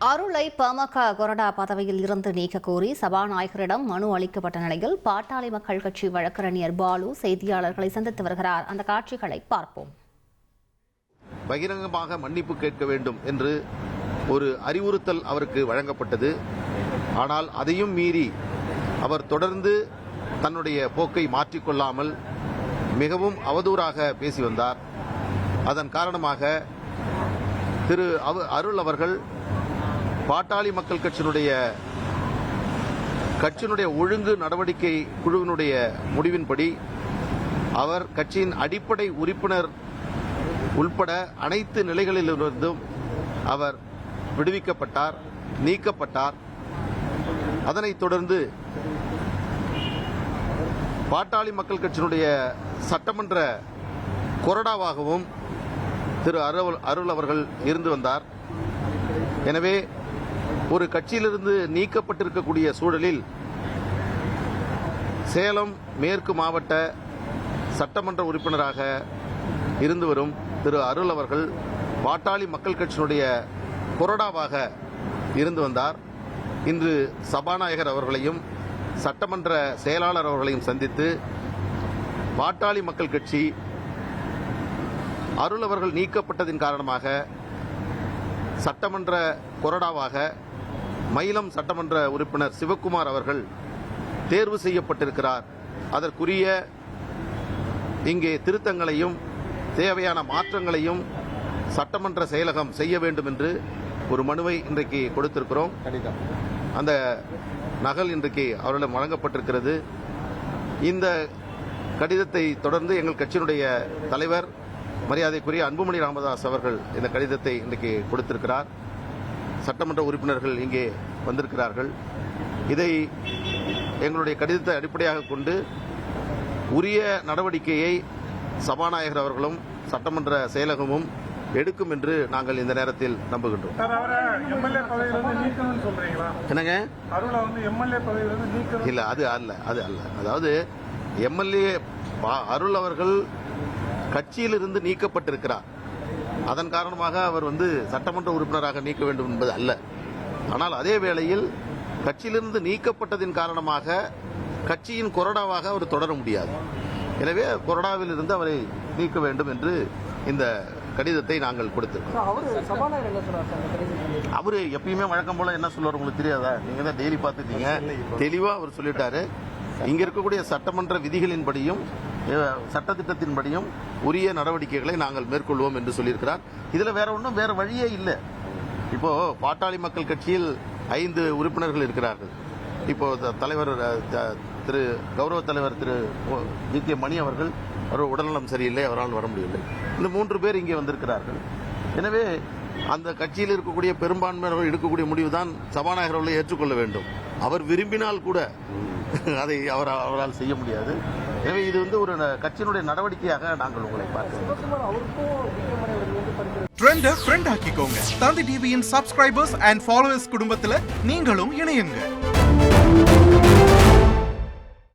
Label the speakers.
Speaker 1: அருளை பாமக கொறடா பதவியில் இருந்து நீக்க கோரி சபாநாயகரிடம் மனு அளிக்கப்பட்ட நிலையில் பாட்டாளி மக்கள் கட்சி வழக்கறிஞர் பாலு செய்தியாளர்களை சந்தித்து வருகிறார். அந்த காட்சிகளை பார்ப்போம்.
Speaker 2: பகிரங்கமாக மன்னிப்பு கேட்க வேண்டும் என்று ஒரு அறிவுறுத்தல் அவருக்கு வழங்கப்பட்டது. ஆனால் அதையும் மீறி அவர் தொடர்ந்து தன்னுடைய போக்கை மாற்றிக்கொள்ளாமல் மிகவும் அவதூறாக பேசி வந்தார். அதன் காரணமாக திரு அருள் அவர்கள் பாட்டாளி மக்கள் கட்சியினுடைய ஒழுங்கு நடவடிக்கை குழுவினுடைய முடிவின்படி அவர் கட்சியின் அடிப்படை உறுப்பினர் உள்பட அனைத்து நிலைகளிலிருந்தும் அவர் விடுவிக்கப்பட்டார், நீக்கப்பட்டார். அதனைத் தொடர்ந்து பாட்டாளி மக்கள் கட்சியினுடைய சட்டமன்ற கொறடாவாகவும் திரு அருள் அவர்கள் இருந்து வந்தார். எனவே ஒரு கட்சியிலிருந்து நீக்கப்பட்டிருக்கக்கூடிய சூழலில் சேலம் மேற்கு மாவட்ட சட்டமன்ற உறுப்பினராக இருந்து வரும் திரு அருள் அவர்கள் பாட்டாளி மக்கள் கட்சியினுடைய கொறடாவாக இருந்து வந்தார். இன்று சபாநாயகர் அவர்களையும் சட்டமன்ற செயலாளர் அவர்களையும் சந்தித்து பாட்டாளி மக்கள் கட்சி அருள் அவர்கள் நீக்கப்பட்டதின் காரணமாக சட்டமன்ற கொறடாவாக மயிலம் சட்டமன்ற உறுப்பினர் சிவக்குமார் அவர்கள் தேர்வு செய்யப்பட்டிருக்கிறார். அதற்குரிய இங்கே திருத்தங்களையும் தேவையான மாற்றங்களையும் சட்டமன்ற செயலகம் செய்ய வேண்டும் என்று ஒரு மனுவை இன்றைக்கு கொடுத்திருக்கிறோம். அந்த நகல் இன்றைக்கு அவர்களிடம் வழங்கப்பட்டிருக்கிறது. இந்த கடிதத்தை தொடர்ந்து எங்கள் கட்சியினுடைய தலைவர் மரியாதைக்குரிய அன்புமணி ராமதாஸ் அவர்கள் இந்த கடிதத்தை இன்றைக்கு கொடுத்திருக்கிறார். சட்டமன்ற உறுப்பினர்கள் இங்கே வந்திருக்கிறார்கள். இதை எங்களுடைய கடிதத்தை அடிப்படையாக கொண்டு உரிய நடவடிக்கையை சபாநாயகர் அவர்களும் சட்டமன்ற செயலகமும் எடுக்கும் என்று நாங்கள் இந்த நேரத்தில் நம்புகின்றோம். என்னங்க இல்ல அது அல்ல அதாவது எம்எல்ஏ அருள் அவர்கள் கட்சியிலிருந்து நீக்கப்பட்டிருக்கிறார். அதன் காரணமாக அவர் சட்டமன்ற உறுப்பினராக நீக்க வேண்டும் என்பது அல்ல. ஆனால் அதே வேளையில் கட்சியிலிருந்து நீக்கப்பட்டதின் காரணமாக கட்சியின் கொறடாவாக அவர் தொடர முடியாது. எனவே கொறடாவில் இருந்து அவரை நீக்க வேண்டும் என்று இந்த கடிதத்தை நாங்கள் கொடுத்திருக்கோம். அவரு எப்பயுமே வழக்கம் போல என்ன சொல்லுவார் உங்களுக்கு தெரியாதா? நீங்க தான் டெய்லி பார்த்துட்டீங்க. தெளிவா அவர் சொல்லிட்டாரு. இங்க இருக்கக்கூடிய சட்டமன்ற விதிகளின்படியும் சட்டத்திட்டத்தின்படியும் உரிய நடவடிக்கைகளை நாங்கள் மேற்கொள்வோம் என்று சொல்லியிருக்கிறார். இதுல வேற வழியே இல்லை. இப்போ பாட்டாளி மக்கள் கட்சியில் 5 உறுப்பினர்கள் இருக்கிறார்கள். இப்போ தலைவர் திரு கௌரவ தலைவர் திரு ஜி.கே. மணி அவர்கள் உடல்நலம் சரியில்லை, அவரால் வர முடியவில்லை. இந்த 3 பேர் இங்கே வந்திருக்கிறார்கள். எனவே அந்த கட்சியில் இருக்கக்கூடிய பெரும்பான்மையினர் எடுக்கக்கூடிய முடிவு தான் சபாநாயகர் அவர்களை ஏற்றுக்கொள்ள வேண்டும். அவர் விரும்பினால் கூட அதை அவரால் செய்ய முடியாது. எனவே இது ஒரு கட்சியினுடைய நடவடிக்கையாக நாங்கள் உங்களை பார்க்கிறோம்.
Speaker 3: ட்ரெண்டை ஃப்ரெண்ட் ஆக்கிக்கோங்க. தந்தி டிவியின் சப்ஸ்கிரைபர்ஸ் அண்ட் ஃபாலோவர்ஸ் குடும்பத்தில் நீங்களும் இணையுங்க.